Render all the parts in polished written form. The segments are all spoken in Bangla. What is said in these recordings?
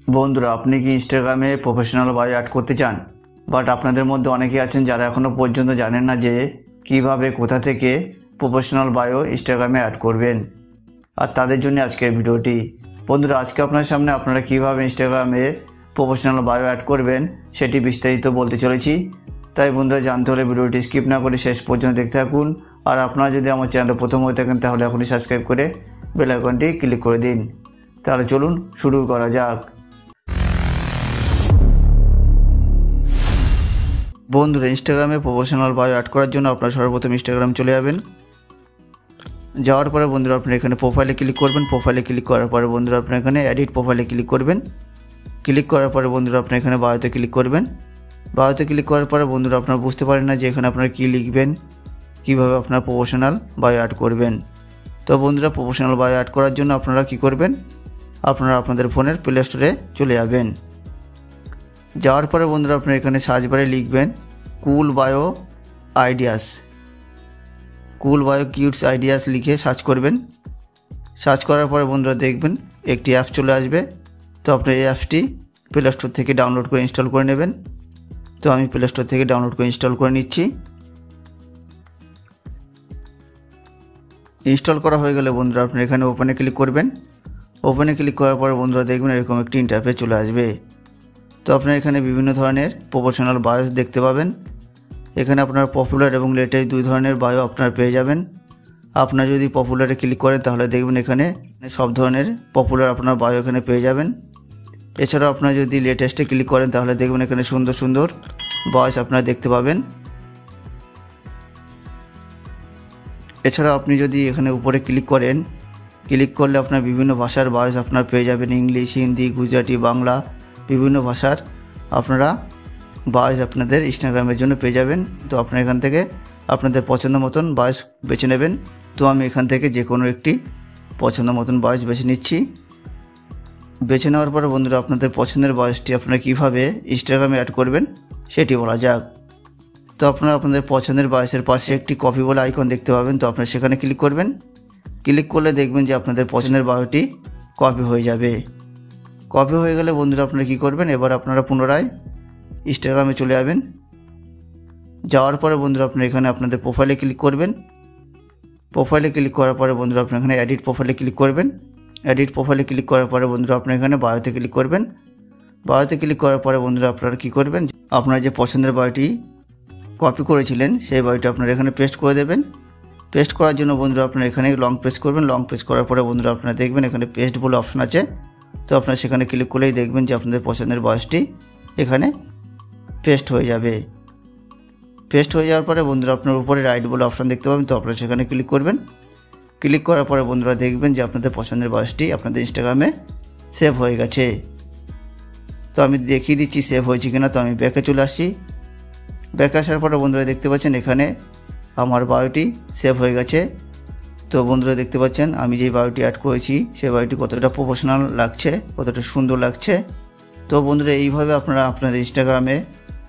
বন্ধুরা, আপনি কি ইনস্টাগ্রামে প্রফেশনাল বায়ো অ্যাড করতে চান, বাট আপনাদের মধ্যে অনেকেই আছেন যারা এখনও পর্যন্ত জানেন না যে কিভাবে কোথা থেকে প্রফেশনাল বায়ো ইনস্টাগ্রামে অ্যাড করবেন। আর তাদের জন্য আজকের ভিডিওটি। বন্ধুরা, আজকে আপনার সামনে আপনারা কিভাবে ইনস্টাগ্রামে প্রফেশনাল বায়ো অ্যাড করবেন সেটি বিস্তারিত বলতে চলেছি। তাই বন্ধুরা, জানতে হলে ভিডিওটি স্কিপ না করে শেষ পর্যন্ত দেখতে থাকুন। আর আপনারা যদি আমার চ্যানেলে প্রথম হয়ে থাকেন তাহলে এখনই সাবস্ক্রাইব করে বেল আইকনটি ক্লিক করে দিন। তাহলে চলুন শুরু করা যাক। বন্ধুরা, ইনস্টাগ্রামে প্রফেশনাল বায়ো অ্যাড করার জন্য আপনারা সর্বপ্রথম ইনস্টাগ্রাম চলে যাবেন। যাওয়ার পরে বন্ধুরা আপনারা এখানে প্রোফাইলে ক্লিক করবেন। প্রোফাইলে ক্লিক করার পরে বন্ধুরা আপনারা এখানে এডিট প্রোফাইলে ক্লিক করবেন। ক্লিক করার পরে বন্ধুরা আপনারা এখানে বায়োতে ক্লিক করবেন। বায়োতে ক্লিক করার পরে বন্ধুরা আপনারা বুঝতে পারেন না যে এখানে আপনারা কী লিখবেন, কীভাবে আপনারা প্রফেশনাল বায়ো অ্যাড করবেন। তো বন্ধুরা, প্রফেশনাল বায়ো অ্যাড করার জন্য আপনারা কী করবেন, আপনারা আপনাদের ফোনের প্লে স্টোরে চলে যাবেন। যাওয়ার পরে বন্ধুরা আপনারা এখানে সার্চ বারে লিখবেন কুল বায়ো আইডিয়াস। কুল বায়ো কিউটস আইডিয়াস লিখে সার্চ করবেন। সার্চ করার পরে বন্ধুরা দেখবেন একটি অ্যাপ চলে আসবে। তো আপনার এই অ্যাপসটি প্লে স্টোর থেকে ডাউনলোড করে ইনস্টল করে নেবেন। তো আমি প্লে স্টোর থেকে ডাউনলোড করে ইনস্টল করে নিচ্ছি। ইনস্টল করা হয়ে গেলে বন্ধুরা আপনারা এখানে ওপেনে ক্লিক করবেন। ওপেনে ক্লিক করার পরে বন্ধুরা দেখবেন এরকম একটি ইন্টারফেস চলে আসবে। তো আপনারা এখানে বিভিন্ন ধরনের প্রফেশনাল বায়োস দেখতে পাবেন। এখানে আপনার পপুলার এবং লেটেস্ট দুই ধরনের বায়ো আপনারা পেয়ে যাবেন। আপনারা যদি পপুলারে ক্লিক করেন তাহলে দেখবেন এখানে সব ধরনের পপুলার আপনার বায়ো এখানে পেয়ে যাবেন। এছাড়াও আপনারা যদি লেটেস্টে ক্লিক করেন তাহলে দেখবেন এখানে সুন্দর সুন্দর বায়োস আপনারা দেখতে পাবেন। এছাড়াও আপনি যদি এখানে উপরে ক্লিক করেন, ক্লিক করলে আপনার বিভিন্ন ভাষার বায়োস আপনারা পেয়ে যাবেন। ইংলিশ, হিন্দি, গুজরাটি, বাংলা বিভিন্ন ভাষার আপনারা বায়োস আপনাদের ইনস্টাগ্রামের জন্য পেয়ে যাবেন। তো আপনারা এখান থেকে আপনাদের পছন্দ মতন বায়োস বেছে নেবেন। তো আমি এখান থেকে যে কোনো একটি পছন্দ মতন বায়োস বেছে নিচ্ছি। বেছে নেওয়ার পরে বন্ধুরা আপনাদের পছন্দের বায়োসটি আপনারা কীভাবে ইনস্টাগ্রামে অ্যাড করবেন সেটি বলা যাক। তো আপনারা আপনাদের পছন্দের বায়োসের পাশে একটি কপি বলে আইকন দেখতে পাবেন। তো আপনারা সেখানে ক্লিক করবেন। ক্লিক করলে দেখবেন যে আপনাদের পছন্দের বায়োটি কপি হয়ে যাবে। কপি হয়ে গেলে বন্ধুরা আপনারা কী করবেন, এবার আপনারা পুনরায় ইনস্টাগ্রামে চলে যাবেন। যাওয়ার পরে বন্ধুরা আপনারা এখানে আপনাদের প্রোফাইলে ক্লিক করবেন। প্রোফাইলে ক্লিক করার পরে বন্ধুরা আপনারা এখানে এডিট প্রোফাইলে ক্লিক করবেন। এডিট প্রোফাইলে ক্লিক করার পরে বন্ধুরা আপনারা এখানে বায়োতে ক্লিক করবেন। বায়োতে ক্লিক করার পরে বন্ধুরা আপনারা কী করবেন, আপনারা যে পছন্দের বায়োটি কপি করেছিলেন সেই বায়োটি আপনারা এখানে পেস্ট করে দেবেন। পেস্ট করার জন্য বন্ধুরা আপনারা এখানে লং প্রেস করবেন। লং প্রেস করার পরে বন্ধুরা আপনারা দেখবেন এখানে পেস্ট বলে অপশন আছে। তো আপনারা সেখানে ক্লিক করলেই দেখবেন যে আপনাদের পছন্দের বায়োসটি এখানে পেস্ট হয়ে যাবে। পেস্ট হয়ে যাওয়ার পরে বন্ধুরা আপনার উপরে রাইট বলে অপশন দেখতে পাবেন। তো আপনারা সেখানে ক্লিক করবেন। ক্লিক করার পরে বন্ধুরা দেখবেন যে আপনাদের পছন্দের বায়োসটি আপনাদের ইনস্টাগ্রামে সেভ হয়ে গেছে। তো আমি দেখিয়ে দিচ্ছি সেভ হয়েছে কিনা। তো আমি ব্যাকে চলে আসছি। ব্যাকে আসার পরে বন্ধুরা দেখতে পাচ্ছেন এখানে আমার বায়োটি সেভ হয়ে গেছে। তো বন্ধুরা দেখতে পাচ্ছেন আমি যে বায়োটি অ্যাড করেছি সেই বায়োটি কতটা প্রফেশনাল লাগছে, কতটা সুন্দর লাগছে। তো বন্ধুরা এইভাবে আপনারা আপনাদের ইনস্টাগ্রামে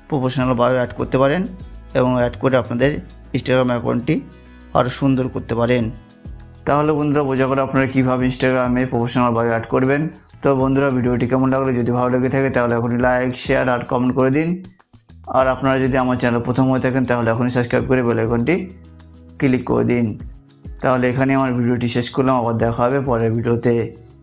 প্রফেশনাল বায়ো অ্যাড করতে পারেন এবং অ্যাড করে আপনাদের ইনস্টাগ্রাম অ্যাকাউন্টটি আরও সুন্দর করতে পারেন। তাহলে বন্ধুরা বোঝা গেল আপনারা কীভাবে ইনস্টাগ্রামে প্রফেশনাল বায়ো অ্যাড করবেন। তো বন্ধুরা, ভিডিওটি কেমন লাগলো, যদি ভালো লেগে থাকে তাহলে এখনই লাইক, শেয়ার আর কমেন্ট করে দিন। আর আপনারা যদি আমার চ্যানেল প্রথম হয়ে থাকেন তাহলে এখনই সাবস্ক্রাইব করে বেল আইকনটি ক্লিক করে দিন। তাহলে এখানে আমার ভিডিওটি শেষ করলাম। আবার দেখা হবে পরের ভিডিওতে।